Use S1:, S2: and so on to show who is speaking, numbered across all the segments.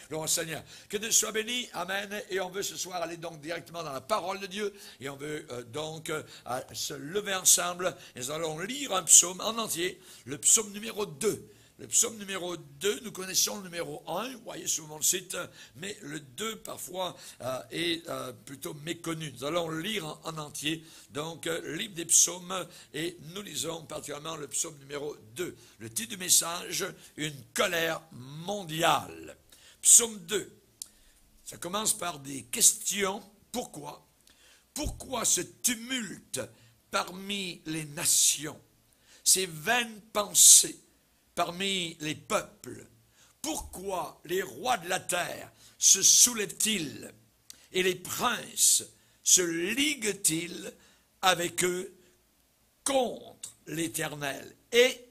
S1: Gloire au Seigneur. Que Dieu soit béni. Amen. Et on veut ce soir aller donc directement dans la parole de Dieu. Et on veut se lever ensemble. Et nous allons lire un psaume en entier. Le psaume numéro 2. Le psaume numéro 2, nous connaissons le numéro 1, vous voyez sur mon site, mais le 2 parfois est plutôt méconnu. Nous allons le lire en entier, donc livre des psaumes, et nous lisons particulièrement le psaume numéro 2. Le titre du message, une colère mondiale. Psaume 2, ça commence par des questions. Pourquoi? Pourquoi ce tumulte parmi les nations? Ces vaines pensées parmi les peuples? Pourquoi les rois de la terre se soulèvent-ils et les princes se liguent-ils avec eux contre l'Éternel et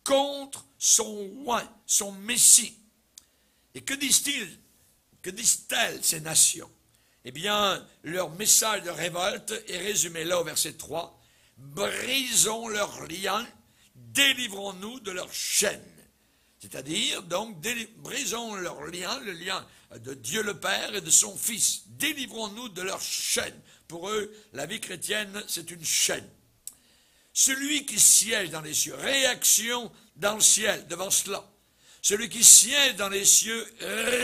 S1: contre son oint, son Messie? Et que disent-ils? Que disent-elles ces nations? Eh bien, leur message de révolte est résumé là au verset 3. Brisons leurs liens, délivrons-nous de leurs chaînes. C'est-à-dire, donc, brisons leurs liens, le lien de Dieu le Père et de son Fils. Délivrons-nous de leurs chaînes. Pour eux, la vie chrétienne, c'est une chaîne. Celui qui siège dans les cieux, réaction dans le ciel devant cela. Celui qui siège dans les cieux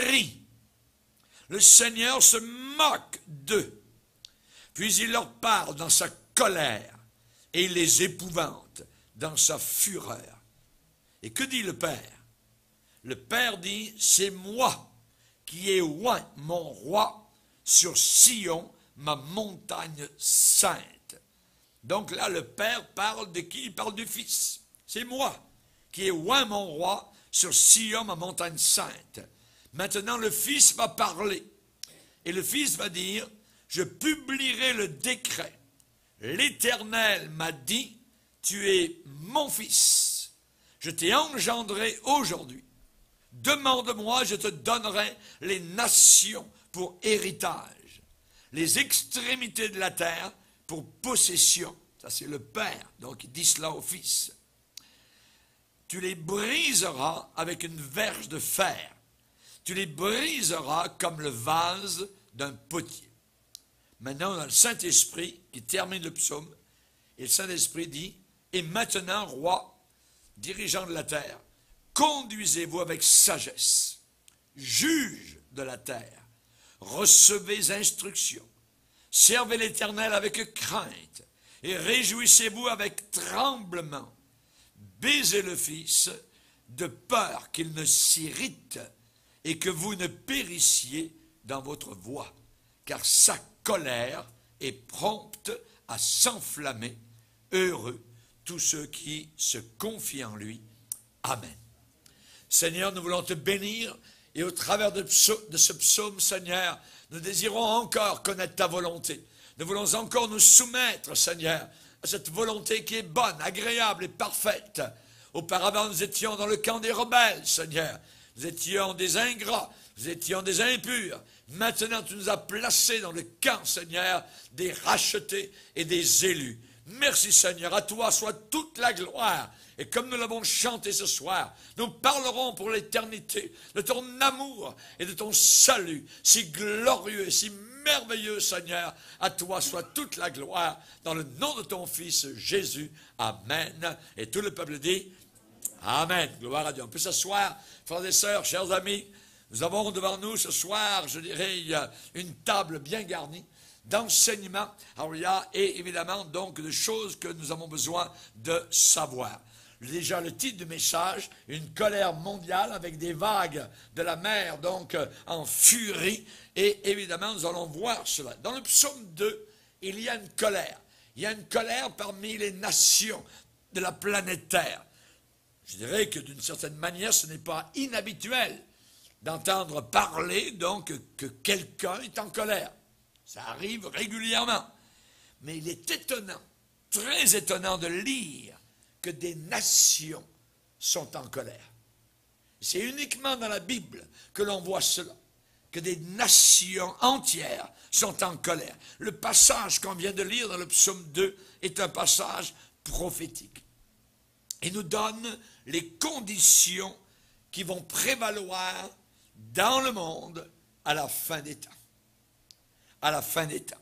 S1: rit. Le Seigneur se moque d'eux. Puis il leur parle dans sa colère et il les épouvante dans sa fureur. Et que dit le Père? Le Père dit, c'est moi qui ai oint mon roi sur Sion, ma montagne sainte. Donc là, le Père parle de qui? Il parle du Fils. C'est moi qui ai oint mon roi sur Sion, ma montagne sainte. Maintenant, le Fils va parler. Et le Fils va dire, je publierai le décret. L'Éternel m'a dit, tu es mon Fils. Je t'ai engendré aujourd'hui. Demande-moi, je te donnerai les nations pour héritage, les extrémités de la terre pour possession. Ça, c'est le Père, donc il dit cela au Fils. Tu les briseras avec une verge de fer. Tu les briseras comme le vase d'un potier. Maintenant, on a le Saint-Esprit qui termine le psaume. Et le Saint-Esprit dit, et maintenant, roi, dirigeant de la terre, conduisez-vous avec sagesse, juge de la terre, recevez instruction, servez l'Éternel avec crainte, et réjouissez-vous avec tremblement. Baisez le Fils, de peur qu'il ne s'irrite et que vous ne périssiez dans votre voie, car sa colère est prompte à s'enflammer. Heureux tous ceux qui se confient en lui. Amen. Seigneur, nous voulons te bénir et au travers de ce psaume, Seigneur, nous désirons encore connaître ta volonté. Nous voulons encore nous soumettre, Seigneur, à cette volonté qui est bonne, agréable et parfaite. Auparavant, nous étions dans le camp des rebelles, Seigneur. Nous étions des ingrats, nous étions des impurs. Maintenant, tu nous as placés dans le camp, Seigneur, des rachetés et des élus. Merci, Seigneur. À toi soit toute la gloire. Et comme nous l'avons chanté ce soir, nous parlerons pour l'éternité de ton amour et de ton salut, si glorieux et si merveilleux, Seigneur. À toi soit toute la gloire, dans le nom de ton Fils Jésus. Amen. Et tout le peuple dit Amen. Gloire à Dieu. On peut s'asseoir, frères et sœurs, chers amis. Nous avons devant nous ce soir, je dirais, une table bien garnie d'enseignements. Alors il y a évidemment donc de choses que nous avons besoin de savoir. Déjà le titre du message, une colère mondiale avec des vagues de la mer donc en furie. Et évidemment nous allons voir cela. Dans le psaume 2, il y a une colère. Il y a une colère parmi les nations de la planète Terre. Je dirais que d'une certaine manière, ce n'est pas inhabituel d'entendre parler donc que quelqu'un est en colère. Ça arrive régulièrement. Mais il est étonnant, très étonnant de lire que des nations sont en colère. C'est uniquement dans la Bible que l'on voit cela, que des nations entières sont en colère. Le passage qu'on vient de lire dans le psaume 2 est un passage prophétique. Il nous donne les conditions qui vont prévaloir dans le monde à la fin des temps. À la fin des temps.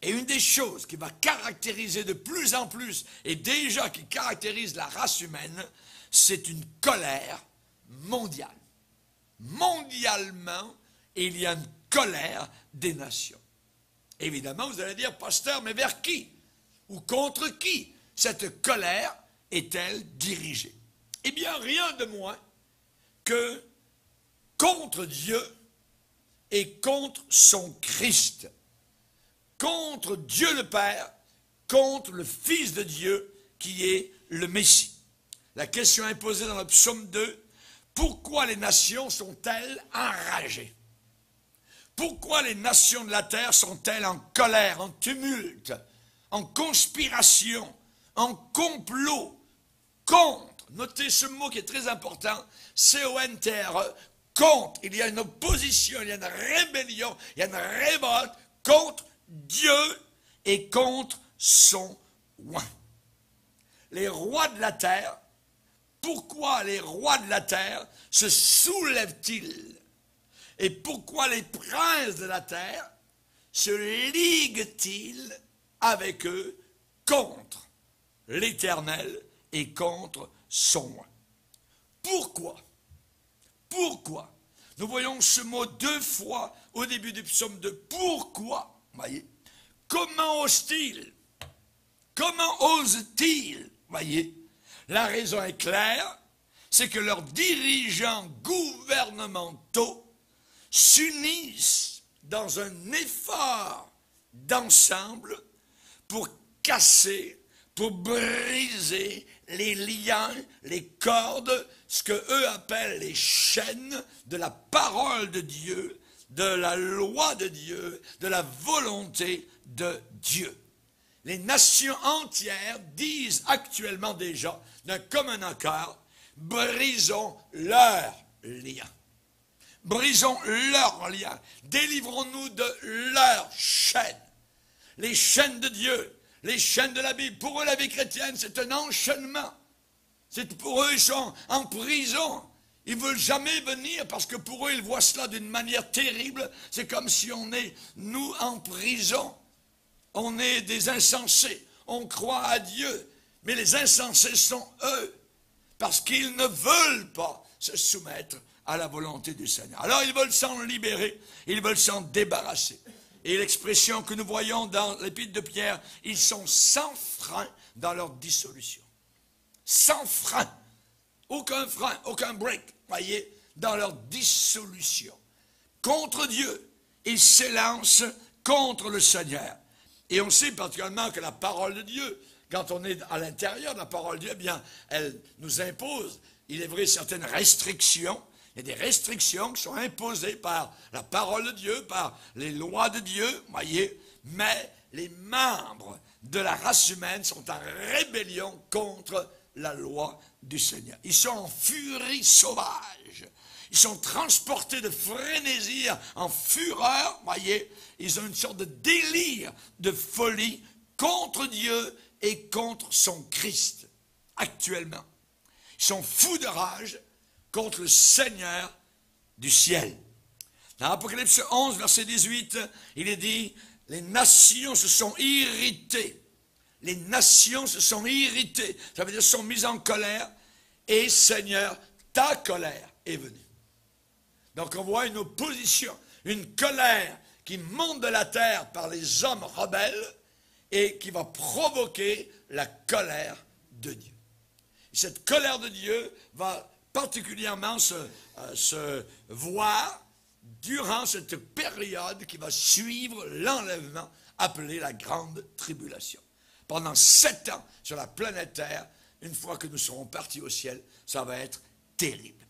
S1: Et une des choses qui va caractériser de plus en plus, et déjà qui caractérise la race humaine, c'est une colère mondiale. Mondialement, il y a une colère des nations. Évidemment, vous allez dire, pasteur, mais vers qui? Ou contre qui cette colère est-elle dirigée? Eh bien, rien de moins que contre Dieu et contre son Christ. Contre Dieu le Père, contre le Fils de Dieu qui est le Messie. La question est posée dans le psaume 2, pourquoi les nations sont-elles enragées? Pourquoi les nations de la terre sont-elles en colère, en tumulte, en conspiration, en complot, contre? Notez ce mot qui est très important, C-O-N-T-R-E, contre. Il y a une opposition, il y a une rébellion, il y a une révolte contre Dieu et contre son oint. Les rois de la terre, pourquoi les rois de la terre se soulèvent-ils? Et pourquoi les princes de la terre se liguent-ils avec eux contre l'Éternel et contre son oint? Pourquoi? Pourquoi? Nous voyons ce mot 2 fois au début du psaume 2. Pourquoi? Voyez? Comment osent-ils? Comment osent-ils? Voyez? La raison est claire, c'est que leurs dirigeants gouvernementaux s'unissent dans un effort d'ensemble pour casser, pour briser les liens, les cordes, ce que eux appellent les chaînes de la parole de Dieu, de la loi de Dieu, de la volonté de Dieu. Les nations entières disent actuellement déjà, d'un commun accord, brisons leurs liens. Brisons leurs liens. Délivrons-nous de leurs chaînes. Les chaînes de Dieu, les chaînes de la Bible. Pour eux, la vie chrétienne, c'est un enchaînement. Pour eux, ils sont en prison. Ils ne veulent jamais venir parce que pour eux, ils voient cela d'une manière terrible. C'est comme si on est, nous, en prison. On est des insensés. On croit à Dieu. Mais les insensés sont eux. Parce qu'ils ne veulent pas se soumettre à la volonté du Seigneur. Alors ils veulent s'en libérer. Ils veulent s'en débarrasser. Et l'expression que nous voyons dans l'épître de Pierre, ils sont sans frein dans leur dissolution. Sans frein. Aucun frein, aucun break, voyez, dans leur dissolution. Contre Dieu, ils s'élancent contre le Seigneur. Et on sait particulièrement que la parole de Dieu, quand on est à l'intérieur de la parole de Dieu, eh bien, elle nous impose, il est vrai, certaines restrictions. Il y a des restrictions qui sont imposées par la parole de Dieu, par les lois de Dieu, voyez, mais les membres de la race humaine sont en rébellion contre la loi du Seigneur. Ils sont en furie sauvage. Ils sont transportés de frénésie en fureur, voyez. Ils ont une sorte de délire, de folie contre Dieu et contre son Christ, actuellement. Ils sont fous de rage contre le Seigneur du ciel. Dans Apocalypse 11, verset 18, il est dit, les nations se sont irritées. Les nations se sont irritées. Ça veut dire sont mises en colère. Et Seigneur, ta colère est venue. Donc on voit une opposition, une colère qui monte de la terre par les hommes rebelles et qui va provoquer la colère de Dieu. Et cette colère de Dieu va particulièrement se voir durant cette période qui va suivre l'enlèvement appelé la grande tribulation. Pendant 7 ans sur la planète Terre, une fois que nous serons partis au ciel, ça va être terrible.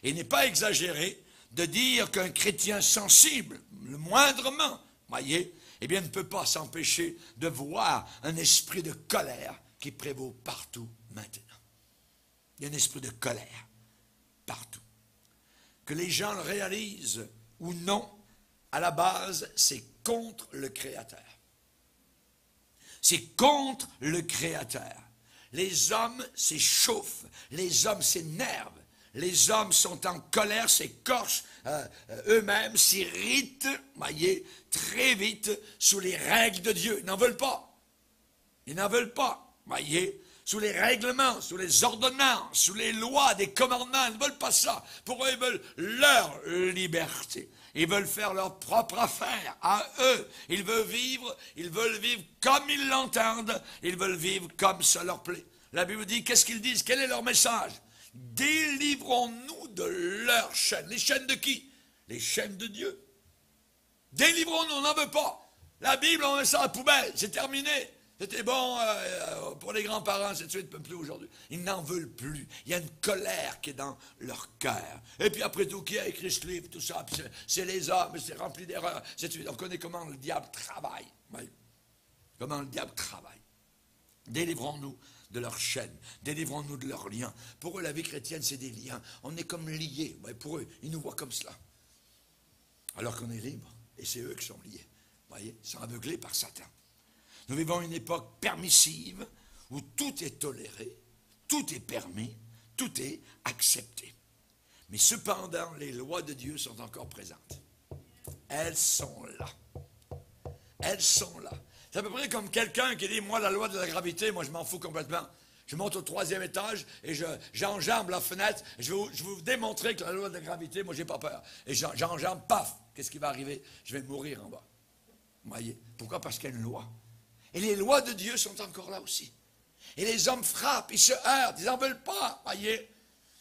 S1: Et il n'est pas exagéré de dire qu'un chrétien sensible, le moindrement, voyez, eh bien, ne peut pas s'empêcher de voir un esprit de colère qui prévaut partout maintenant. Il y a un esprit de colère partout. Que les gens le réalisent ou non, à la base, c'est contre le Créateur. C'est contre le Créateur. Les hommes s'échauffent, les hommes s'énervent, les hommes sont en colère, s'écorchent eux-mêmes, s'irritent, voyez, très vite sous les règles de Dieu. Ils n'en veulent pas. Ils n'en veulent pas, voyez, sous les règlements, sous les ordonnances, sous les lois, des commandements. Ils ne veulent pas ça. Pour eux, ils veulent leur liberté. Ils veulent faire leur propre affaire à eux. Ils veulent vivre comme ils l'entendent. Ils veulent vivre comme ça leur plaît. La Bible dit, qu'est-ce qu'ils disent? Quel est leur message? Délivrons-nous de leurs chaînes. Les chaînes de qui? Les chaînes de Dieu. Délivrons-nous, on n'en veut pas. La Bible, on met ça à la poubelle, c'est terminé. C'était bon pour les grands-parents, c'est de suite, ne peut plus aujourd'hui. Ils n'en veulent plus. Il y a une colère qui est dans leur cœur. Et puis après tout, qui a écrit ce livre, tout ça, c'est les hommes, c'est rempli d'erreurs. On connaît comment le diable travaille. Oui. Comment le diable travaille. Délivrons-nous de leurs chaînes, délivrons-nous de leurs liens. Pour eux, la vie chrétienne, c'est des liens. On est comme liés. Ouais, pour eux, ils nous voient comme cela. Alors qu'on est libre, et c'est eux qui sont liés. Vous voyez, ils sont aveuglés par Satan. Nous vivons une époque permissive où tout est toléré, tout est permis, tout est accepté. Mais cependant, les lois de Dieu sont encore présentes. Elles sont là. Elles sont là. C'est à peu près comme quelqu'un qui dit, moi, la loi de la gravité, moi, je m'en fous complètement. Je monte au 3e étage et j'enjambe la fenêtre. Je vais vous démontrer que la loi de la gravité, moi, j'ai pas peur. Et j'enjambe, paf, qu'est-ce qui va arriver? Je vais mourir en bas. Vous voyez? Pourquoi? Parce qu'il y a une loi. Et les lois de Dieu sont encore là aussi. Et les hommes frappent, ils se heurtent, ils n'en veulent pas, voyez.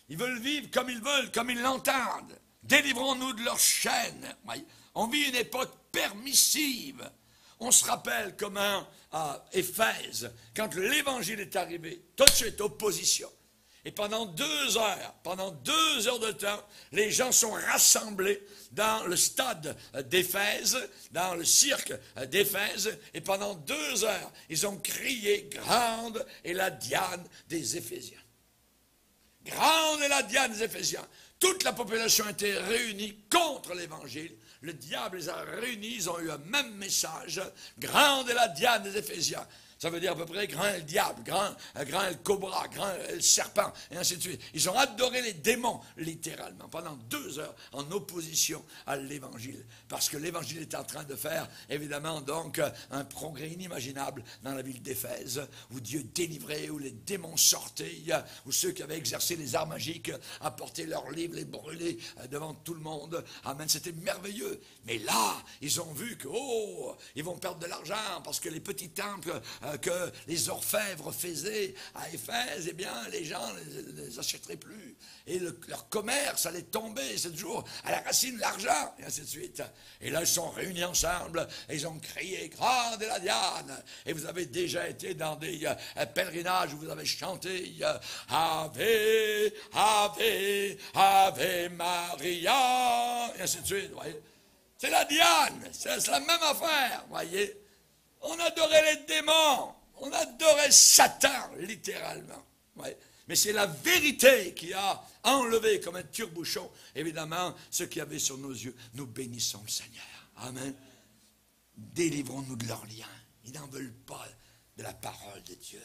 S1: Ils veulent vivre comme ils veulent, comme ils l'entendent. Délivrons-nous de leurs chaînes. Voyez. On vit une époque permissive. On se rappelle comment à Éphèse, quand l'évangile est arrivé, tout de suite opposition. Et pendant 2 heures de temps, les gens sont rassemblés dans le stade d'Éphèse, dans le cirque d'Éphèse, et pendant 2 heures, ils ont crié « Grande est la Diane des Éphésiens ». Grande est la Diane des Éphésiens. Toute la population était réunie contre l'Évangile. Le diable les a réunis, ils ont eu un même message. Grande est la Diane des Éphésiens. Ça veut dire à peu près grand est le diable, grand est le cobra, grand est le serpent, et ainsi de suite. Ils ont adoré les démons, littéralement, pendant 2 heures, en opposition à l'évangile. Parce que l'évangile est en train de faire, évidemment, donc, un progrès inimaginable dans la ville d'Éphèse, où Dieu délivrait, où les démons sortaient, où ceux qui avaient exercé les arts magiques apportaient leurs livres, les brûlaient devant tout le monde. Amen, c'était merveilleux. Mais là, ils ont vu que, ils vont perdre de l'argent, parce que les petits temples que les orfèvres faisaient à Éphèse, eh bien, les gens ne les achèteraient plus. Et leur commerce allait tomber, c'est toujours à la racine l'argent, et ainsi de suite. Et là, ils sont réunis ensemble, et ils ont crié, grande est la Diane. Et vous avez déjà été dans des pèlerinages où vous avez chanté, Ave, Ave, Ave Maria, et ainsi de suite, voyez. C'est la Diane, c'est la même affaire, voyez. On adorait les démons, on adorait Satan, littéralement. Ouais. Mais c'est la vérité qui a enlevé comme un tire-bouchon, évidemment, ce qu'il y avait sur nos yeux. Nous bénissons le Seigneur. Amen. Délivrons-nous de leurs liens. Ils n'en veulent pas de la parole de Dieu.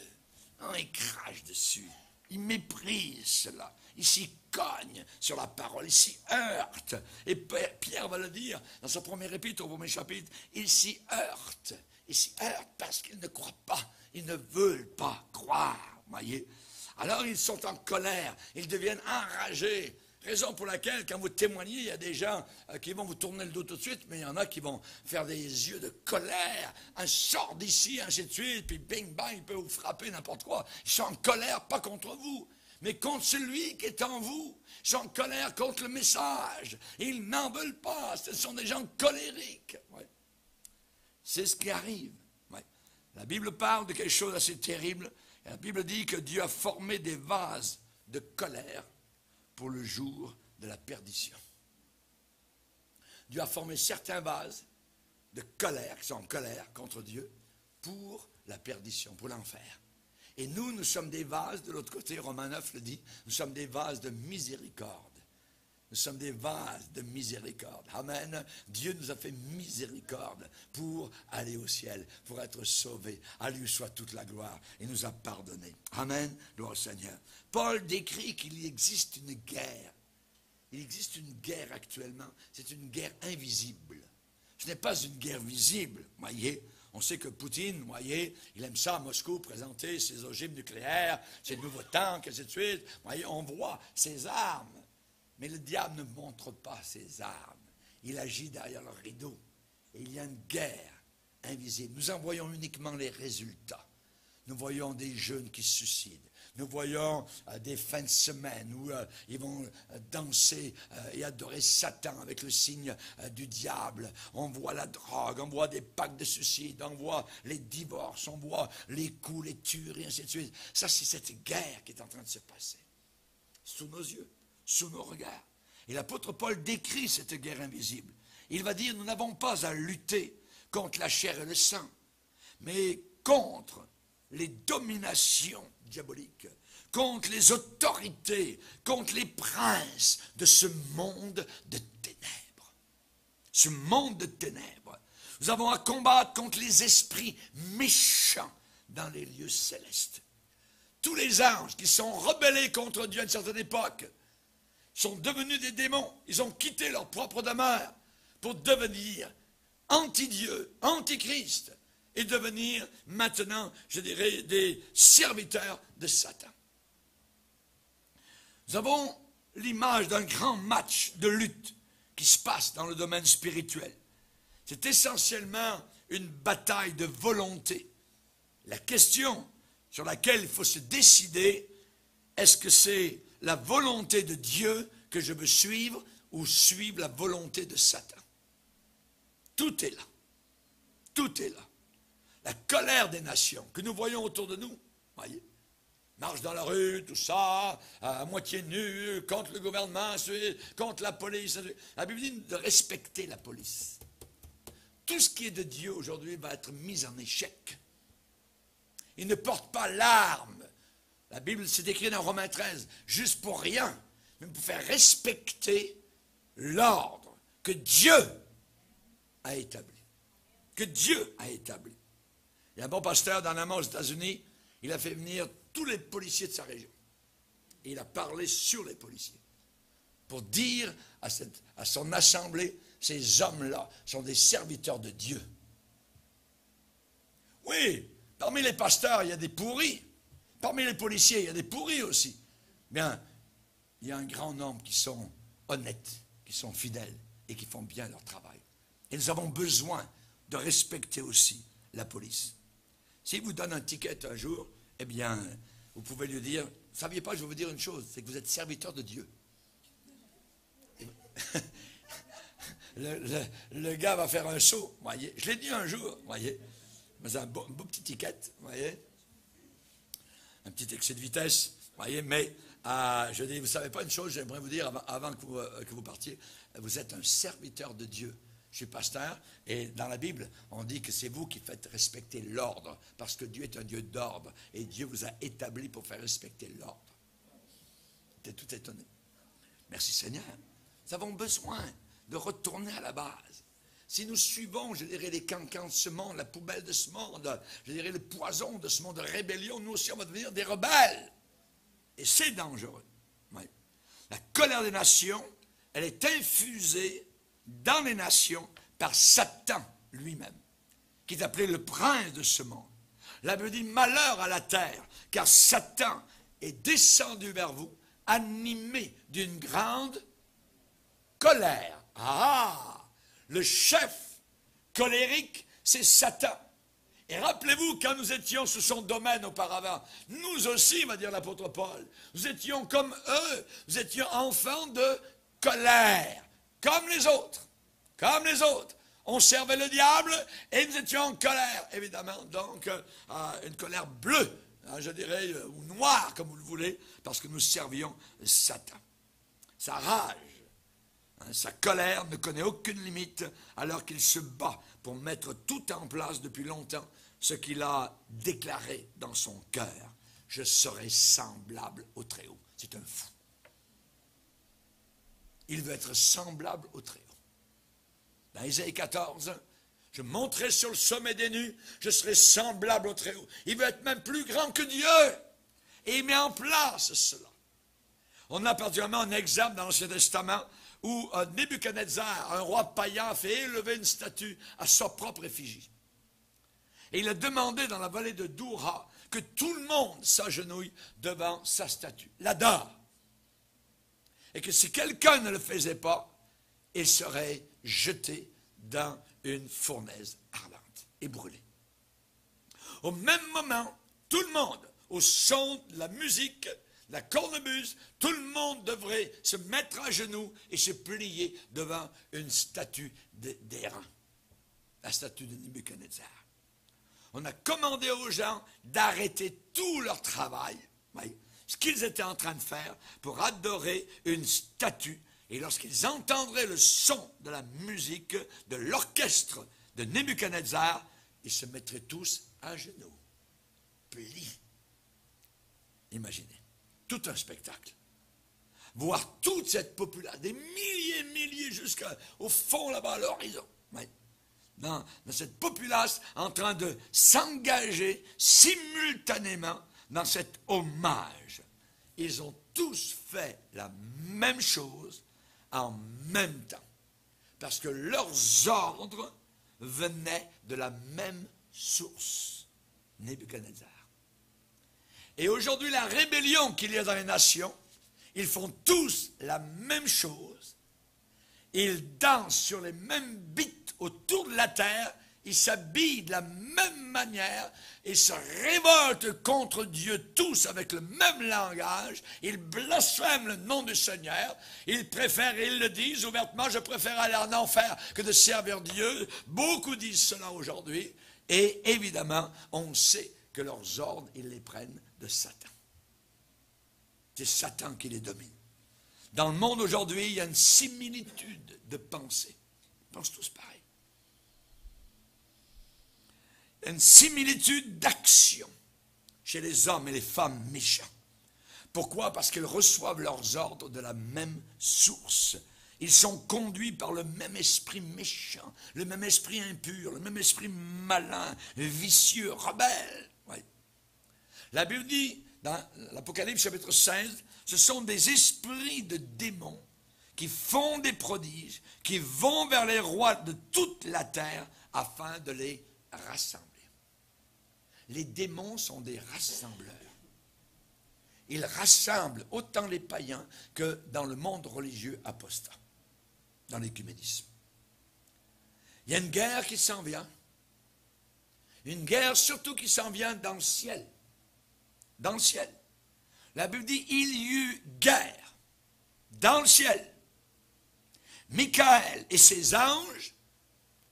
S1: Non, ils crachent dessus. Ils méprisent cela. Ils s'y cognent sur la parole. Ils s'y heurtent. Et Pierre va le dire dans son premier épître, au premier chapitre. Ils s'y heurtent. Ils s'y heurtent parce qu'ils ne croient pas. Ils ne veulent pas croire. Voyez. Alors ils sont en colère. Ils deviennent enragés. Raison pour laquelle, quand vous témoignez, il y a des gens qui vont vous tourner le dos tout de suite, mais il y en a qui vont faire des yeux de colère. Un sort d'ici, ainsi de suite, puis bing bang, il peut vous frapper n'importe quoi. Ils sont en colère, pas contre vous, mais contre celui qui est en vous. Ils sont en colère contre le message. Ils n'en veulent pas. Ce sont des gens colériques. Ouais. C'est ce qui arrive. Ouais. La Bible parle de quelque chose d'assez terrible. La Bible dit que Dieu a formé des vases de colère pour le jour de la perdition. Dieu a formé certains vases de colère, qui sont en colère contre Dieu, pour la perdition, pour l'enfer. Et nous sommes des vases, de l'autre côté, Romains 9 le dit, nous sommes des vases de miséricorde. Nous sommes des vases de miséricorde. Amen. Dieu nous a fait miséricorde pour aller au ciel, pour être sauvés. À lui soit toute la gloire. Il nous a pardonné. Amen. Gloire au Seigneur. Paul décrit qu'il existe une guerre. Il existe une guerre actuellement. C'est une guerre invisible. Ce n'est pas une guerre visible, voyez. On sait que Poutine, voyez, il aime ça à Moscou, présenter ses ogives nucléaires, ses nouveaux tanks, ainsi de suite. Voyez, on voit ses armes. Mais le diable ne montre pas ses armes. Il agit derrière le rideau. Et il y a une guerre invisible. Nous en voyons uniquement les résultats. Nous voyons des jeunes qui se suicident. Nous voyons des fins de semaine où ils vont danser et adorer Satan avec le signe du diable. On voit la drogue, on voit des pactes de suicide, on voit les divorces, on voit les coups, les tueries, ainsi de suite. Ça, c'est cette guerre qui est en train de se passer. Sous nos yeux, sous nos regards. Et l'apôtre Paul décrit cette guerre invisible. Il va dire, nous n'avons pas à lutter contre la chair et le sang, mais contre les dominations diaboliques, contre les autorités, contre les princes de ce monde de ténèbres. Ce monde de ténèbres. Nous avons à combattre contre les esprits méchants dans les lieux célestes. Tous les anges qui sont rebellés contre Dieu à une certaine époque sont devenus des démons. Ils ont quitté leur propre demeure pour devenir anti-Dieu, anti-Christ, et devenir maintenant, je dirais, des serviteurs de Satan. Nous avons l'image d'un grand match de lutte qui se passe dans le domaine spirituel. C'est essentiellement une bataille de volonté. La question sur laquelle il faut se décider, est-ce que c'est la volonté de Dieu que je veux suivre ou suivre la volonté de Satan? Tout est là. Tout est là. La colère des nations que nous voyons autour de nous, voyez, marche dans la rue, tout ça, à moitié nu, contre le gouvernement, contre la police. La Bible dit de respecter la police. Tout ce qui est de Dieu aujourd'hui va être mis en échec. Il ne porte pas l'arme. La Bible, c'est écrit dans Romains 13, juste pour rien, mais pour faire respecter l'ordre que Dieu a établi. Que Dieu a établi. Il y a un bon pasteur dans l'Amérique aux États-Unis, il a fait venir tous les policiers de sa région. Et il a parlé sur les policiers. Pour dire à son assemblée, ces hommes-là sont des serviteurs de Dieu. Oui, parmi les pasteurs, il y a des pourris. Parmi les policiers, il y a des pourris aussi. Bien, il y a un grand nombre qui sont honnêtes, qui sont fidèles et qui font bien leur travail. Et nous avons besoin de respecter aussi la police. S'il vous donne un ticket un jour, eh bien, vous pouvez lui dire, vous ne saviez pas, je vais vous dire une chose, c'est que vous êtes serviteur de Dieu. Le gars va faire un saut, voyez. Je l'ai dit un jour, voyez. Mais un beau petit ticket, voyez. Un petit excès de vitesse, voyez. Mais, je dis, vous ne savez pas une chose, j'aimerais vous dire avant que vous partiez, vous êtes un serviteur de Dieu. Je suis pasteur et dans la Bible, on dit que c'est vous qui faites respecter l'ordre parce que Dieu est un Dieu d'ordre et Dieu vous a établi pour faire respecter l'ordre. J'étais tout étonné. Merci Seigneur. Nous avons besoin de retourner à la base. Si nous suivons, je dirais, les cancans de ce monde, la poubelle de ce monde, je dirais le poison de ce monde de rébellion, nous aussi on va devenir des rebelles. Et c'est dangereux. Oui. La colère des nations, elle est infusée dans les nations par Satan lui-même, qui est appelé le prince de ce monde. La Bible dit malheur à la terre, car Satan est descendu vers vous, animé d'une grande colère. Ah, le chef colérique, c'est Satan. Et rappelez-vous, quand nous étions sous son domaine auparavant, nous aussi, va dire l'apôtre Paul, nous étions comme eux, nous étions enfants de colère. Comme les autres. Comme les autres. On servait le diable et nous étions en colère, évidemment. Donc, une colère bleue, je dirais, ou noire, comme vous le voulez, parce que nous servions Satan. Sa rage, sa colère ne connaît aucune limite, alors qu'il se bat pour mettre tout en place depuis longtemps, ce qu'il a déclaré dans son cœur. Je serai semblable au Très-Haut. C'est un fou. il veut être semblable au Très-Haut. Dans Ésaïe 14, je monterai sur le sommet des nues, je serai semblable au Très-Haut. Il veut être même plus grand que Dieu. Et il met en place cela. On a particulièrement un exemple dans l'Ancien Testament où Nebuchadnezzar, un roi païen, a fait élever une statue à sa propre effigie. Et il a demandé dans la vallée de Doura que tout le monde s'agenouille devant sa statue, l'adore. Et que si quelqu'un ne le faisait pas, il serait jeté dans une fournaise ardente et brûlé. Au même moment, tout le monde, au son de la musique, la cornemuse, tout le monde devrait se mettre à genoux et se plier devant une statue d'airain, la statue de Nebuchadnezzar. On a commandé aux gens d'arrêter tout leur travail, ce qu'ils étaient en train de faire, pour adorer une statue. Et lorsqu'ils entendraient le son de la musique, de l'orchestre de Nebuchadnezzar, ils se mettraient tous à genoux, pliés. Imaginez, tout un spectacle. Voir toute cette population, des milliers et milliers jusqu'au fond là-bas à l'horizon. Dans cette populace en train de s'engager simultanément dans cet hommage. Ils ont tous fait la même chose en même temps. Parce que leurs ordres venaient de la même source, Nebuchadnezzar. Et aujourd'hui, la rébellion qu'il y a dans les nations, ils font tous la même chose. Ils dansent sur les mêmes beats autour de la terre, ils s'habillent de la même manière, ils se révoltent contre Dieu tous avec le même langage, ils blasphèment le nom du Seigneur, ils préfèrent, ils le disent ouvertement, je préfère aller en enfer que de servir Dieu. Beaucoup disent cela aujourd'hui, et évidemment, on sait que leurs ordres, ils les prennent de Satan. C'est Satan qui les domine. Dans le monde aujourd'hui, il y a une similitude de pensée. Ils pensent tous pareil. Il y a une similitude d'action chez les hommes et les femmes méchants. Pourquoi? Parce qu'ils reçoivent leurs ordres de la même source. Ils sont conduits par le même esprit méchant, le même esprit impur, le même esprit malin, vicieux, rebelle. Oui. La Bible dit, dans l'Apocalypse chapitre 16, ce sont des esprits de démons qui font des prodiges, qui vont vers les rois de toute la terre afin de les rassembler. Les démons sont des rassembleurs. Ils rassemblent autant les païens que dans le monde religieux apostat, dans l'écuménisme. Il y a une guerre qui s'en vient. Une guerre surtout qui s'en vient dans le ciel. Dans le ciel. La Bible dit, il y eut guerre dans le ciel. Michael et ses anges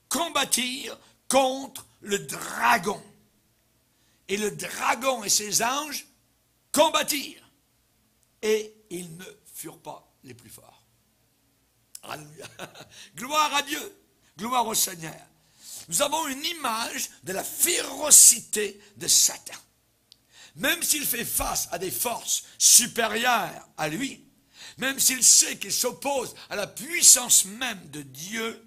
S1: combattirent contre le dragon. Et le dragon et ses anges combattirent. Et ils ne furent pas les plus forts. Alléluia. Gloire à Dieu. Gloire au Seigneur. Nous avons une image de la férocité de Satan. Même s'il fait face à des forces supérieures à lui, même s'il sait qu'il s'oppose à la puissance même de Dieu,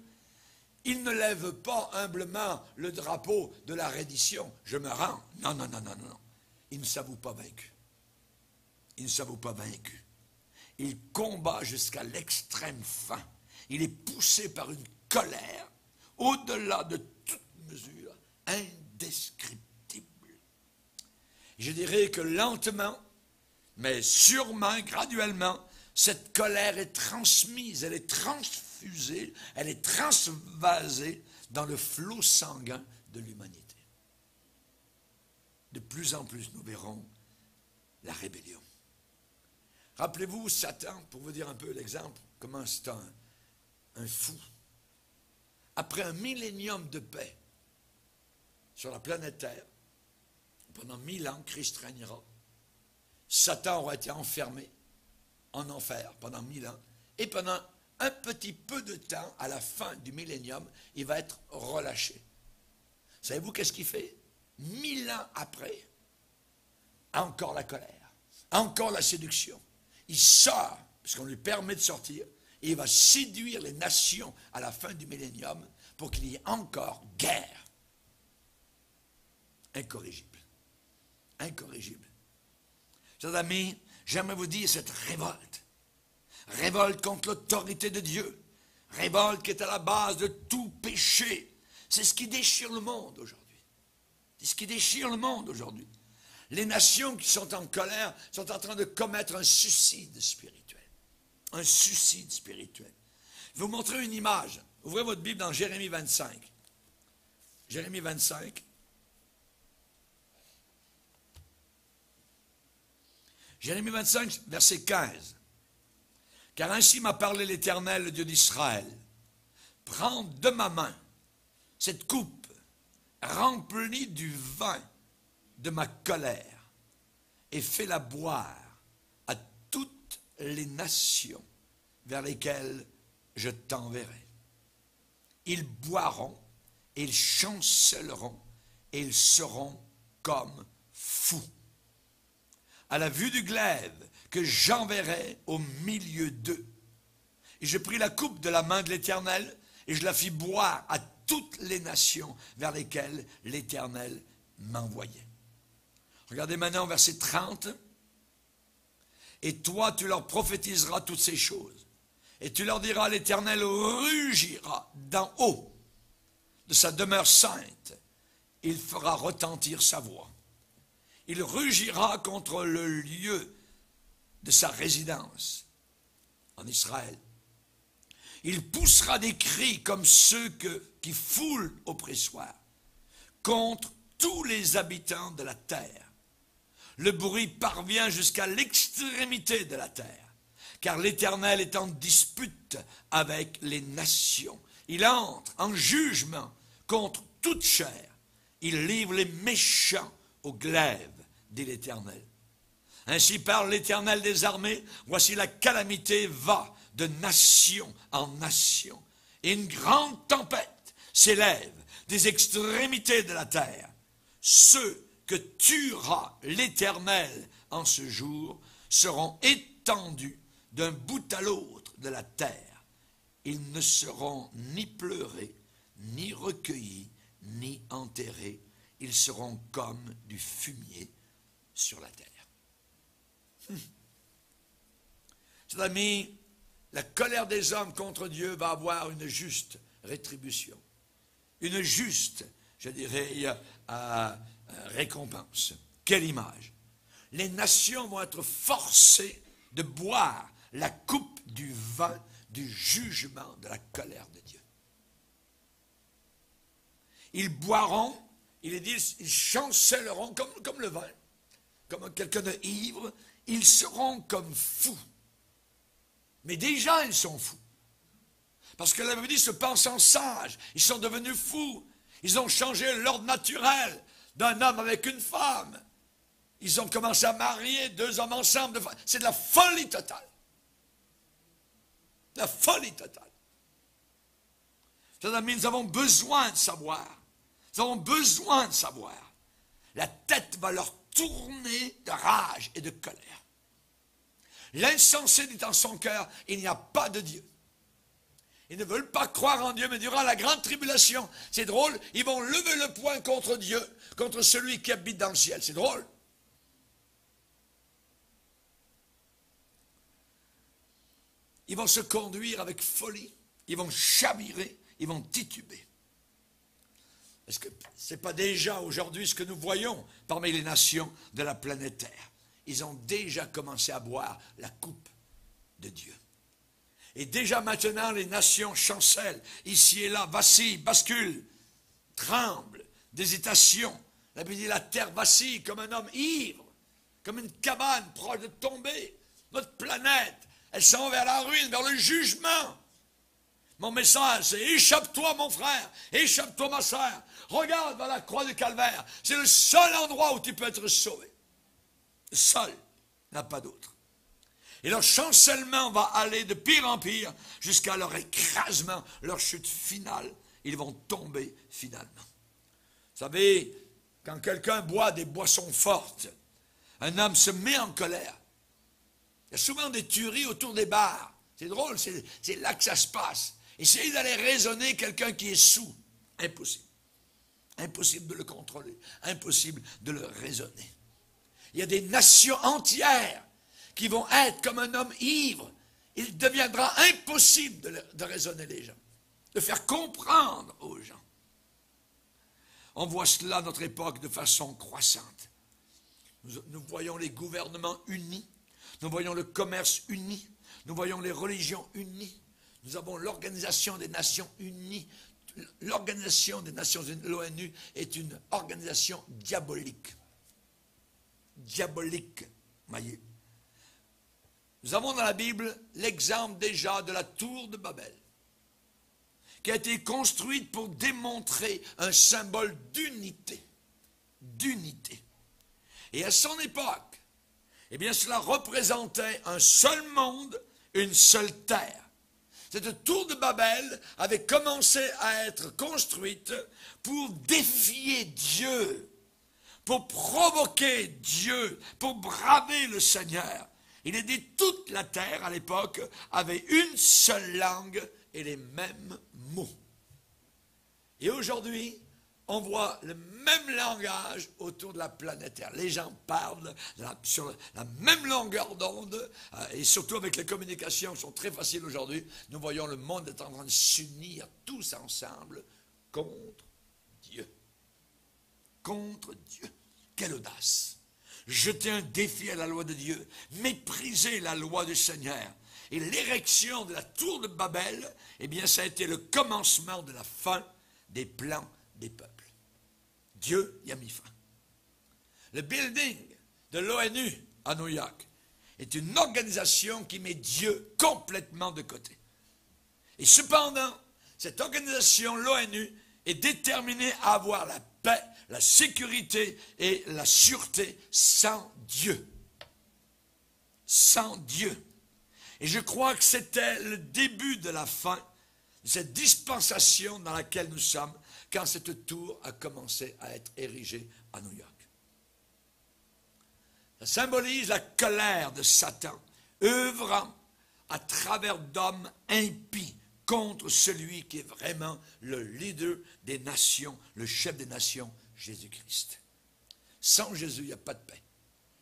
S1: il ne lève pas humblement le drapeau de la reddition. Je me rends. Non, non, non, non, non. Il ne s'avoue pas vaincu. Il ne s'avoue pas vaincu. Il combat jusqu'à l'extrême fin. Il est poussé par une colère au-delà de toute mesure, indescriptible. Je dirais que lentement, mais sûrement, graduellement, cette colère est transmise, elle est transfusée, elle est transvasée dans le flot sanguin de l'humanité. De plus en plus, nous verrons la rébellion. Rappelez-vous, Satan, pour vous dire un peu l'exemple, comment c'est un fou. Après un millénium de paix sur la planète Terre, pendant 1000 ans, Christ régnera. Satan aura été enfermé en enfer pendant 1000 ans. Et pendant un petit peu de temps, à la fin du millénium, il va être relâché. Savez-vous qu'est-ce qu'il fait? 1000 ans après, encore la colère, encore la séduction. Il sort, parce qu'on lui permet de sortir, Et il va séduire les nations à la fin du millénium pour qu'il y ait encore guerre. Incorrigible. Incorrigible. Chers amis, j'aimerais vous dire cette révolte. Révolte contre l'autorité de Dieu. Révolte qui est à la base de tout péché. C'est ce qui déchire le monde aujourd'hui. C'est ce qui déchire le monde aujourd'hui. Les nations qui sont en colère sont en train de commettre un suicide spirituel. Un suicide spirituel. Je vais vous montrer une image. Ouvrez votre Bible dans Jérémie 25. Jérémie 25. Jérémie 25, verset 15. Car ainsi m'a parlé l'Éternel, le Dieu d'Israël. Prends de ma main cette coupe remplie du vin de ma colère et fais-la boire à toutes les nations vers lesquelles je t'enverrai. Ils boiront, et ils chancelleront, et ils seront comme fous. À la vue du glaive que j'enverrai au milieu d'eux. Et je pris la coupe de la main de l'Éternel, et je la fis boire à toutes les nations vers lesquelles l'Éternel m'envoyait. Regardez maintenant verset 30. Et toi, tu leur prophétiseras toutes ces choses. Et tu leur diras, l'Éternel rugira d'en haut de sa demeure sainte. Il fera retentir sa voix. Il rugira contre le lieu de sa résidence en Israël. Il poussera des cris comme ceux qui foulent au pressoir contre tous les habitants de la terre. Le bruit parvient jusqu'à l'extrémité de la terre, car l'Éternel est en dispute avec les nations. Il entre en jugement contre toute chair. Il livre les méchants au glaive, dit l'Éternel. Ainsi parle l'Éternel des armées, voici la calamité va de nation en nation. Et une grande tempête s'élève des extrémités de la terre. Ceux que tuera l'Éternel en ce jour seront étendus d'un bout à l'autre de la terre. Ils ne seront ni pleurés, ni recueillis, ni enterrés. Ils seront comme du fumier sur la terre. Chers amis, la colère des hommes contre Dieu va avoir une juste rétribution. Une juste, je dirais, récompense. Quelle image! Les nations vont être forcées de boire la coupe du vin du jugement de la colère de Dieu. Ils boiront, il est dit, ils chancelleront comme le vin, comme quelqu'un de ivre, ils seront comme fous. Mais déjà, ils sont fous. Parce que la Bible dit, se pensant sages, ils sont devenus fous. Ils ont changé l'ordre naturel d'un homme avec une femme. Ils ont commencé à marier deux hommes ensemble. C'est de la folie totale. La folie totale. Chers amis, nous avons besoin de savoir. Nous avons besoin de savoir. La tête va leur tourner de rage et de colère. L'insensé dit en son cœur, il n'y a pas de Dieu. Ils ne veulent pas croire en Dieu, mais durant la grande tribulation, c'est drôle, ils vont lever le poing contre Dieu, contre celui qui habite dans le ciel. C'est drôle. Ils vont se conduire avec folie, ils vont chavirer, ils vont tituber. Est-ce que ce n'est pas déjà aujourd'hui ce que nous voyons parmi les nations de la planète Terre? Ils ont déjà commencé à boire la coupe de Dieu. Et déjà maintenant, les nations chancellent, ici et là, vacillent, basculent, tremblent, d'hésitation. La Bible dit, la terre vacille comme un homme ivre, comme une cabane proche de tomber. Notre planète, elle s'en va vers la ruine, vers le jugement. Mon message, c'est échappe-toi, mon frère, échappe-toi, ma soeur. Regarde vers la croix du calvaire. C'est le seul endroit où tu peux être sauvé. Le seul, il n'y en a pas d'autre. Et leur chancellement va aller de pire en pire jusqu'à leur écrasement, leur chute finale. Ils vont tomber finalement. Vous savez, quand quelqu'un boit des boissons fortes, un homme se met en colère. Il y a souvent des tueries autour des bars. C'est drôle, c'est là que ça se passe. Essayez d'aller raisonner quelqu'un qui est sous. Impossible. Impossible de le contrôler. Impossible de le raisonner. Il y a des nations entières qui vont être comme un homme ivre. Il deviendra impossible de raisonner les gens, de faire comprendre aux gens. On voit cela à notre époque de façon croissante. Nous voyons les gouvernements unis, nous voyons le commerce uni, nous voyons les religions unies, nous avons l'Organisation des Nations Unies. L'Organisation des Nations Unies, l'ONU, est une organisation diabolique. Diabolique, voyez. Nous avons dans la Bible l'exemple déjà de la tour de Babel, qui a été construite pour démontrer un symbole d'unité. D'unité. Et à son époque, eh bien, cela représentait un seul monde, une seule terre. Cette tour de Babel avait commencé à être construite pour défier Dieu, pour provoquer Dieu, pour braver le Seigneur. Il est dit toute la terre à l'époque avait une seule langue et les mêmes mots. Et aujourd'hui, on voit le même langage autour de la planète Terre. Les gens parlent sur la même longueur d'onde, et surtout avec les communications qui sont très faciles aujourd'hui, nous voyons le monde est en train de s'unir tous ensemble contre Dieu. Contre Dieu. Quelle audace! Jeter un défi à la loi de Dieu, mépriser la loi du Seigneur. Et l'érection de la tour de Babel, eh bien, ça a été le commencement de la fin des plans des peuples. Dieu y a mis fin. Le building de l'ONU à New York est une organisation qui met Dieu complètement de côté. Et cependant, cette organisation, l'ONU, est déterminée à avoir la paix, la sécurité et la sûreté sans Dieu. Sans Dieu. Et je crois que c'était le début de la fin de cette dispensation dans laquelle nous sommes quand cette tour a commencé à être érigée à New York. Ça symbolise la colère de Satan, œuvrant à travers d'hommes impies contre celui qui est vraiment le leader des nations, le chef des nations, Jésus-Christ. Sans Jésus, il n'y a pas de paix.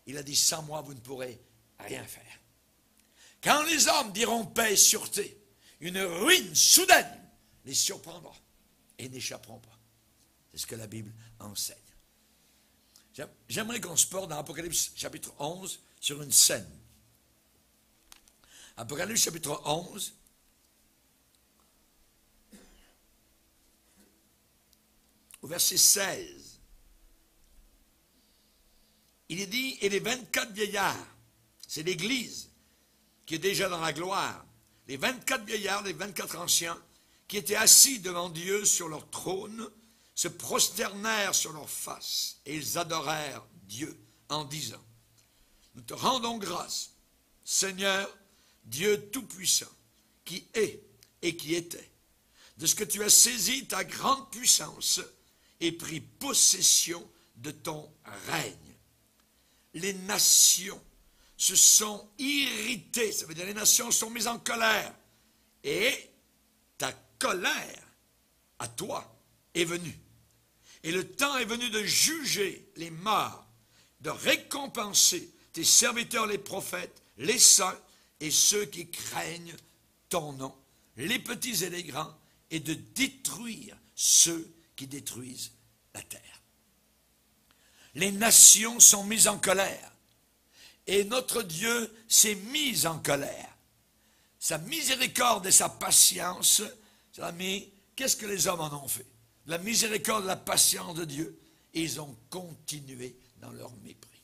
S1: Il a dit, sans moi, vous ne pourrez rien faire. Quand les hommes diront paix et sûreté, une ruine soudaine les surprendra et n'échapperont pas. C'est ce que la Bible enseigne. J'aimerais qu'on se porte dans Apocalypse chapitre 11 sur une scène. Apocalypse chapitre 11, au verset 16. Il est dit, et les 24 vieillards, c'est l'Église qui est déjà dans la gloire, les 24 vieillards, les 24 anciens, qui étaient assis devant Dieu sur leur trône, se prosternèrent sur leur face, et ils adorèrent Dieu en disant, nous te rendons grâce, Seigneur, Dieu Tout-Puissant, qui est et qui était, de ce que tu as saisi ta grande puissance et pris possession de ton règne. Les nations se sont irritées, ça veut dire les nations sont mises en colère, et ta colère à toi est venue. Et le temps est venu de juger les morts, de récompenser tes serviteurs les prophètes, les saints et ceux qui craignent ton nom, les petits et les grands, et de détruire ceux qui détruisent la terre. Les nations sont mises en colère, et notre Dieu s'est mis en colère. Sa miséricorde et sa patience, mais qu'est-ce que les hommes en ont fait? La miséricorde et la patience de Dieu, et ils ont continué dans leur mépris.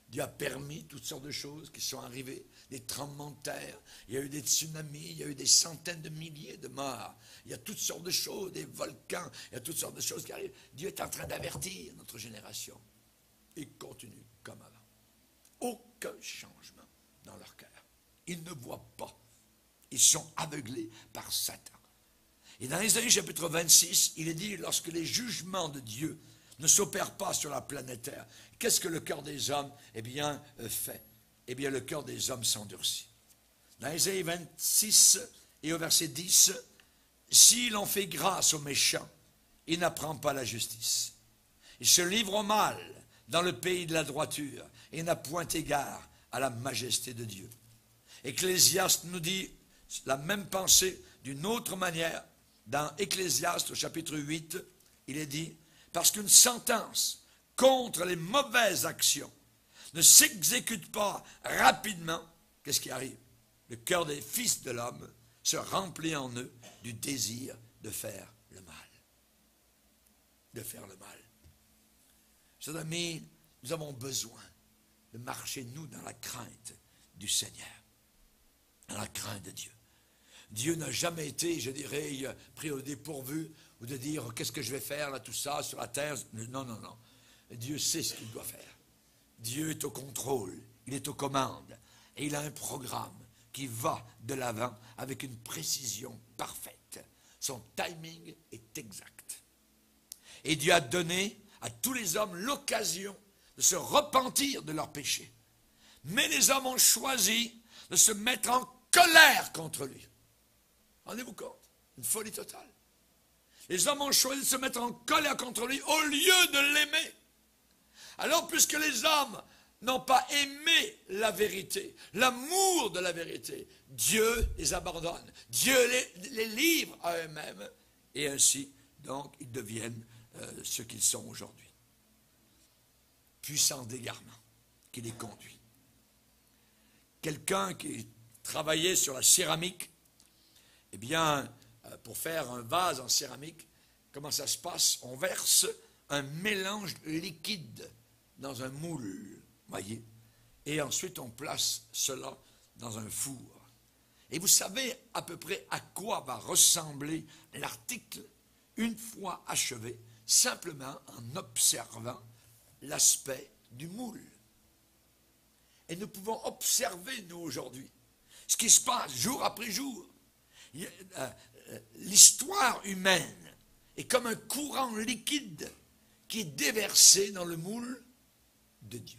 S1: Dieu a permis toutes sortes de choses qui sont arrivées, des tremblements de terre, il y a eu des tsunamis, il y a eu des centaines de milliers de morts, il y a toutes sortes de choses, des volcans, il y a toutes sortes de choses qui arrivent. Dieu est en train d'avertir notre génération. Il continue comme avant. Aucun changement dans leur cœur. Ils ne voient pas. Ils sont aveuglés par Satan. Et dans Ésaïe chapitre 26, il est dit, lorsque les jugements de Dieu ne s'opèrent pas sur la planète Terre, qu'est-ce que le cœur des hommes, eh bien, fait? Eh bien, le cœur des hommes s'endurcit. Dans Ésaïe 26 et au verset 10, « Si l'on fait grâce aux méchants, il n'apprend pas la justice. Il se livre au mal dans le pays de la droiture et n'a point égard à la majesté de Dieu. » Ecclésiaste nous dit la même pensée d'une autre manière. Dans Ecclésiaste au chapitre 8, il est dit, « Parce qu'une sentence contre les mauvaises actions ne s'exécute pas rapidement, qu'est-ce qui arrive? Le cœur des fils de l'homme se remplit en eux du désir de faire le mal. » De faire le mal. Chers amis, nous avons besoin de marcher, nous, dans la crainte du Seigneur, dans la crainte de Dieu. Dieu n'a jamais été, je dirais, pris au dépourvu, ou de dire, qu'est-ce que je vais faire, là, tout ça, sur la terre. Non, non, non. Dieu sait ce qu'il doit faire. Dieu est au contrôle, il est aux commandes, et il a un programme qui va de l'avant avec une précision parfaite. Son timing est exact. Et Dieu a donné à tous les hommes l'occasion de se repentir de leurs péchés. Mais les hommes ont choisi de se mettre en colère contre lui. Rendez-vous compte? Une folie totale. Les hommes ont choisi de se mettre en colère contre lui au lieu de l'aimer. Alors, puisque les hommes n'ont pas aimé la vérité, l'amour de la vérité, Dieu les abandonne. Dieu les livre à eux-mêmes. Et ainsi, donc, ils deviennent ce qu'ils sont aujourd'hui. Puissance d'égarement qui les conduit. Quelqu'un qui travaillait sur la céramique, eh bien, pour faire un vase en céramique, comment ça se passe? On verse un mélange liquide dans un moule, voyez, et ensuite on place cela dans un four. Et vous savez à peu près à quoi va ressembler l'article une fois achevé, simplement en observant l'aspect du moule. Et nous pouvons observer, nous, aujourd'hui, ce qui se passe jour après jour. L'histoire humaine est comme un courant liquide qui est déversé dans le moule de Dieu.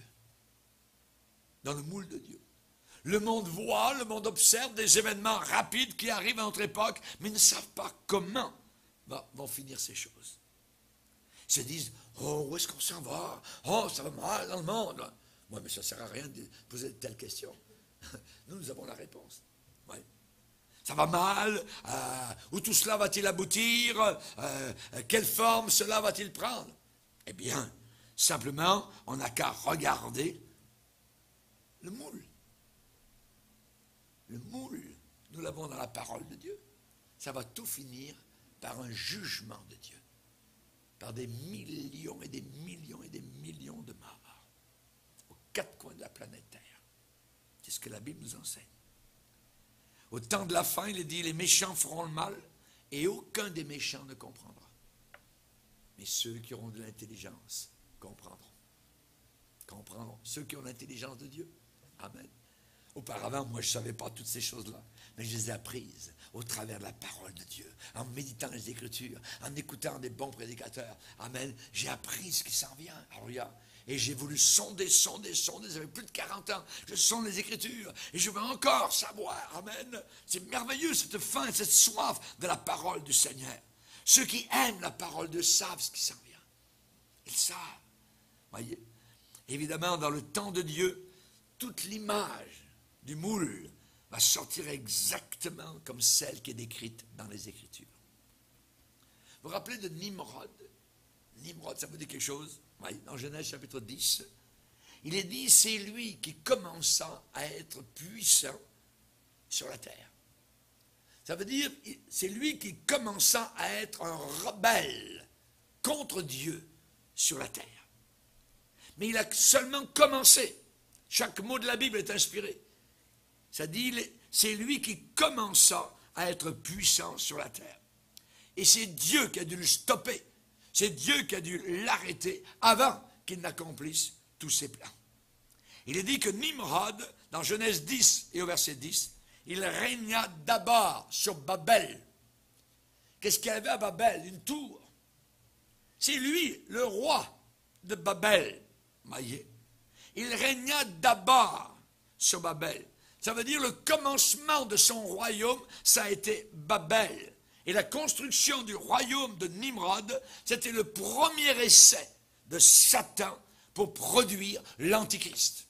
S1: Dans le moule de Dieu. Le monde voit, le monde observe des événements rapides qui arrivent à notre époque, mais ils ne savent pas comment vont finir ces choses. Ils se disent, oh, où est-ce qu'on s'en va? Oh, ça va mal dans le monde. Oui, mais ça ne sert à rien de poser de telles questions. Nous avons la réponse. Oui. Ça va mal? Où tout cela va-t-il aboutir? Quelle forme cela va-t-il prendre? Eh bien, simplement, on n'a qu'à regarder le moule. Le moule, nous l'avons dans la parole de Dieu. Ça va tout finir par un jugement de Dieu. Par des millions et des millions et des millions de morts. Aux quatre coins de la planète Terre. C'est ce que la Bible nous enseigne. Au temps de la fin, il est dit, les méchants feront le mal et aucun des méchants ne comprendra. Mais ceux qui auront de l'intelligence comprendront. Comprendront. Ceux qui ont l'intelligence de Dieu. Amen. Auparavant, moi, je ne savais pas toutes ces choses-là, mais je les ai apprises au travers de la parole de Dieu, en méditant les Écritures, en écoutant des bons prédicateurs. Amen. J'ai appris ce qui s'en vient. Alléluia. Et j'ai voulu sonder, j'avais plus de 40 ans, je sonde les Écritures, et je veux encore savoir, amen. C'est merveilleux, cette faim, cette soif de la parole du Seigneur. Ceux qui aiment la parole de Dieu savent ce qui s'en vient. Ils savent. Voyez. Évidemment, dans le temps de Dieu, toute l'image du moule va sortir exactement comme celle qui est décrite dans les Écritures. Vous vous rappelez de Nimrod? Nimrod, ça vous dit quelque chose? Oui, dans Genèse chapitre 10, il est dit, c'est lui qui commença à être puissant sur la terre. Ça veut dire, c'est lui qui commença à être un rebelle contre Dieu sur la terre. Mais il a seulement commencé. Chaque mot de la Bible est inspiré. Ça dit, c'est lui qui commença à être puissant sur la terre. Et c'est Dieu qui a dû le stopper. C'est Dieu qui a dû l'arrêter avant qu'il n'accomplisse tous ses plans. Il est dit que Nimrod, dans Genèse 10 et au verset 10, il régna d'abord sur Babel. Qu'est-ce qu'il y avait à Babel? Une tour. C'est lui, le roi de Babel. Voyez. Il régna d'abord sur Babel. Ça veut dire le commencement de son royaume, ça a été Babel. Et la construction du royaume de Nimrod, c'était le premier essai de Satan pour produire l'Antichrist.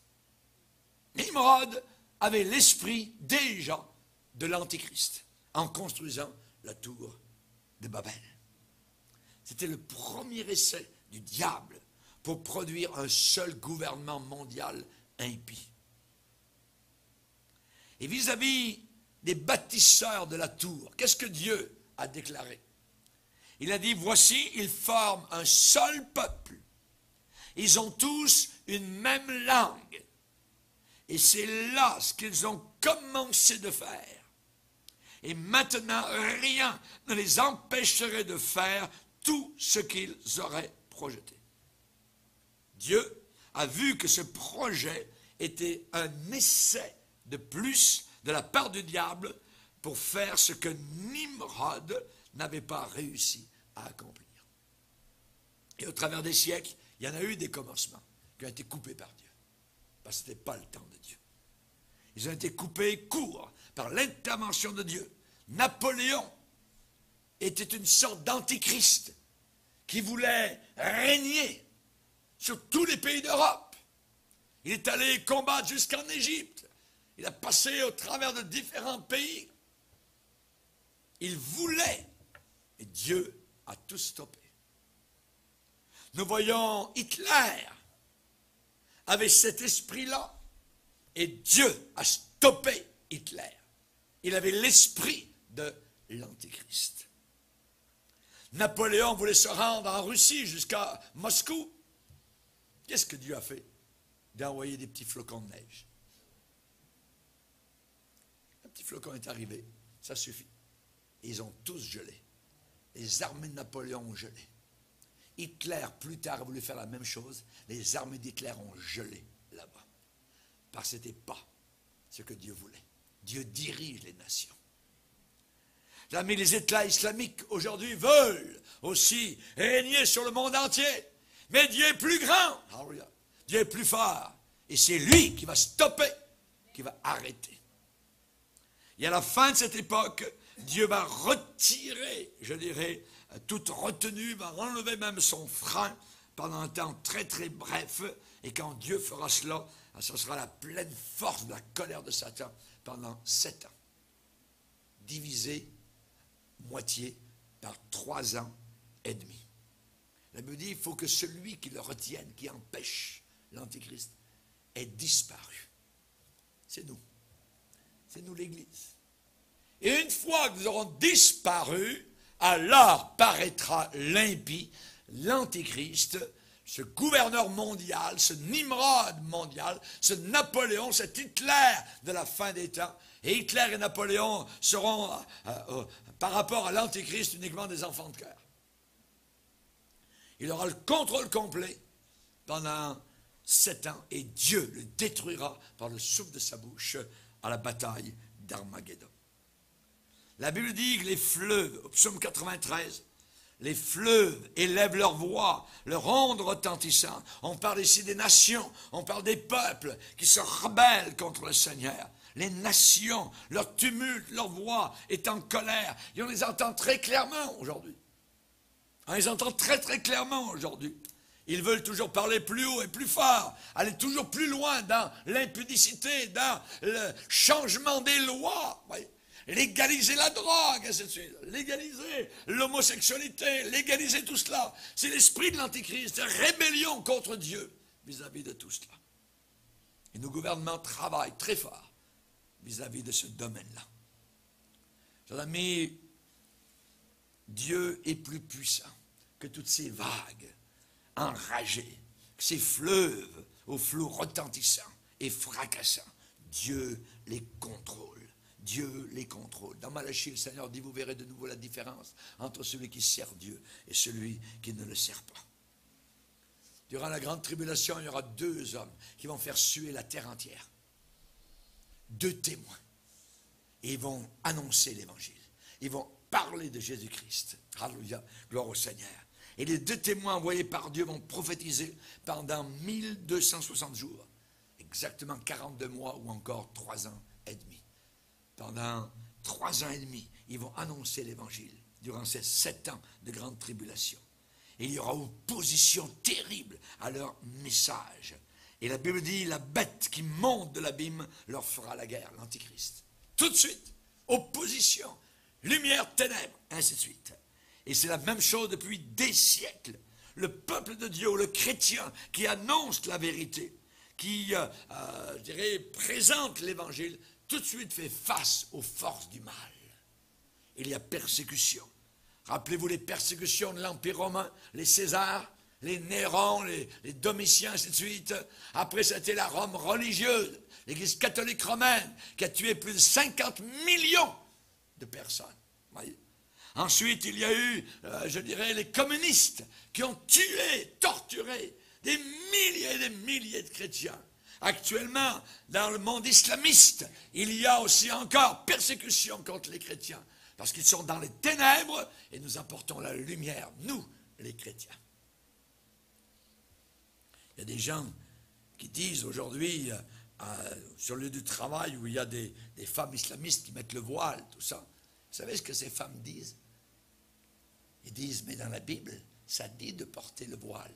S1: Nimrod avait l'esprit déjà de l'Antichrist en construisant la tour de Babel. C'était le premier essai du diable pour produire un seul gouvernement mondial impie. Et vis-à-vis des bâtisseurs de la tour, qu'est-ce que Dieu a déclaré? Il a dit, voici, ils forment un seul peuple. Ils ont tous une même langue. Et c'est là ce qu'ils ont commencé de faire. Et maintenant, rien ne les empêcherait de faire tout ce qu'ils auraient projeté. Dieu a vu que ce projet était un essai de plus de la part du diable pour faire ce que Nimrod n'avait pas réussi à accomplir. Et au travers des siècles, il y en a eu des commencements qui ont été coupés par Dieu. Parce que ce n'était pas le temps de Dieu. Ils ont été coupés court par l'intervention de Dieu. Napoléon était une sorte d'antichrist qui voulait régner sur tous les pays d'Europe. Il est allé combattre jusqu'en Égypte. Il a passé au travers de différents pays. Il voulait, et Dieu a tout stoppé. Nous voyons Hitler avait cet esprit-là, et Dieu a stoppé Hitler. Il avait l'esprit de l'Antéchrist. Napoléon voulait se rendre en Russie jusqu'à Moscou. Qu'est-ce que Dieu a fait? Il a envoyé des petits flocons de neige. Un petit flocon est arrivé, ça suffit. Et ils ont tous gelé. Les armées de Napoléon ont gelé. Hitler, plus tard, a voulu faire la même chose. Les armées d'Hitler ont gelé là-bas. Parce que ce n'était pas ce que Dieu voulait. Dieu dirige les nations. Mais les États islamiques aujourd'hui veulent aussi régner sur le monde entier. Mais Dieu est plus grand. Dieu est plus fort. Et c'est lui qui va stopper, qui va arrêter. Et à la fin de cette époque, Dieu va retirer, je dirais, toute retenue, va enlever même son frein pendant un temps très très bref. Et quand Dieu fera cela, ce sera la pleine force de la colère de Satan pendant 7 ans. Divisé moitié par 3 ans et demi. La Bible dit, il faut que celui qui le retienne, qui empêche l'Antéchrist, ait disparu. C'est nous. C'est nous l'Église. Et une fois que nous aurons disparu, alors paraîtra l'impie, l'Antéchrist, ce gouverneur mondial, ce Nimrod mondial, ce Napoléon, cet Hitler de la fin des temps. Et Hitler et Napoléon seront, par rapport à l'Antéchrist, uniquement des enfants de cœur. Il aura le contrôle complet pendant 7 ans et Dieu le détruira par le souffle de sa bouche à la bataille d'Armageddon. La Bible dit que les fleuves, au psaume 93, les fleuves élèvent leur voix, leur onde retentissante. On parle ici des nations, on parle des peuples qui se rebellent contre le Seigneur. Les nations, leur tumulte, leur voix est en colère. Et on les entend très clairement aujourd'hui. On les entend très très clairement aujourd'hui. Ils veulent toujours parler plus haut et plus fort, aller toujours plus loin dans l'impudicité, dans le changement des lois. Voyez. Légaliser la drogue, ainsi de suite. Légaliser l'homosexualité, légaliser tout cela. C'est l'esprit de l'Antéchrist, rébellion contre Dieu vis-à-vis de tout cela. Et nos gouvernements travaillent très fort vis-à-vis de ce domaine-là. Chers amis, Dieu est plus puissant que toutes ces vagues enragées, que ces fleuves aux flots retentissants et fracassants. Dieu les contrôle. Dieu les contrôle. Dans Malachie, le Seigneur dit, vous verrez de nouveau la différence entre celui qui sert Dieu et celui qui ne le sert pas. Durant la grande tribulation, il y aura 2 hommes qui vont faire suer la terre entière. 2 témoins. Et ils vont annoncer l'évangile. Ils vont parler de Jésus-Christ. Alléluia, gloire au Seigneur. Et les 2 témoins envoyés par Dieu vont prophétiser pendant 1260 jours. Exactement 42 mois ou encore 3 ans et demi. Pendant 3 ans et demi, ils vont annoncer l'évangile durant ces 7 ans de grande tribulation. Et il y aura opposition terrible à leur message. Et la Bible dit, la bête qui monte de l'abîme leur fera la guerre, l'Antichrist. Tout de suite, opposition, lumière, ténèbres, ainsi de suite. Et c'est la même chose depuis des siècles. Le peuple de Dieu, le chrétien qui annonce la vérité, qui, je dirais, présente l'évangile, tout de suite fait face aux forces du mal. Il y a persécution. Rappelez-vous les persécutions de l'Empire romain, les Césars, les Néron, les Domitiens, ainsi de suite. Après, c'était la Rome religieuse, l'Église catholique romaine, qui a tué plus de 50 millions de personnes. Voyez. Ensuite, il y a eu, je dirais, les communistes, qui ont tué, torturé des milliers et des milliers de chrétiens. Actuellement, dans le monde islamiste, il y a aussi encore persécution contre les chrétiens. Parce qu'ils sont dans les ténèbres et nous apportons la lumière, nous, les chrétiens. Il y a des gens qui disent aujourd'hui, sur le lieu du travail où il y a des femmes islamistes qui mettent le voile, tout ça. Vous savez ce que ces femmes disent? Ils disent, mais dans la Bible, ça dit de porter le voile.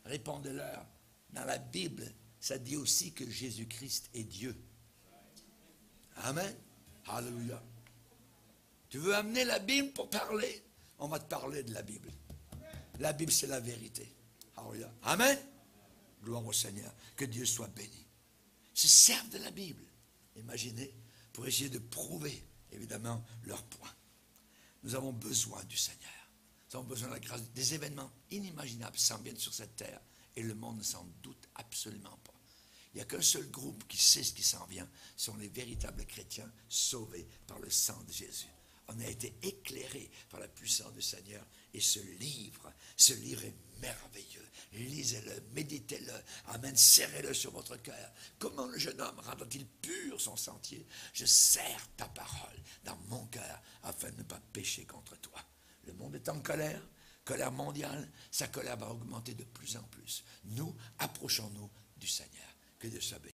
S1: Répondez-leur, dans la Bible, ça dit aussi que Jésus-Christ est Dieu. Amen. Alléluia. Tu veux amener la Bible pour parler? On va te parler de la Bible. La Bible, c'est la vérité. Alléluia. Amen. Gloire au Seigneur. Que Dieu soit béni. Ils se servent de la Bible, imaginez, pour essayer de prouver, évidemment, leur point. Nous avons besoin du Seigneur. Nous avons besoin de la grâce. Des événements inimaginables s'en viennent sur cette terre et le monde ne s'en doute absolument pas. Il n'y a qu'un seul groupe qui sait ce qui s'en vient. Ce sont les véritables chrétiens sauvés par le sang de Jésus. On a été éclairés par la puissance du Seigneur. Et ce livre est merveilleux. Lisez-le, méditez-le. Amen, serrez-le sur votre cœur. Comment le jeune homme rendra-t-il pur son sentier? Je serre ta parole dans mon cœur afin de ne pas pécher contre toi. Le monde est en colère mondiale. Sa colère va augmenter de plus en plus. Nous, approchons-nous du Seigneur. Que Dieu soit béni.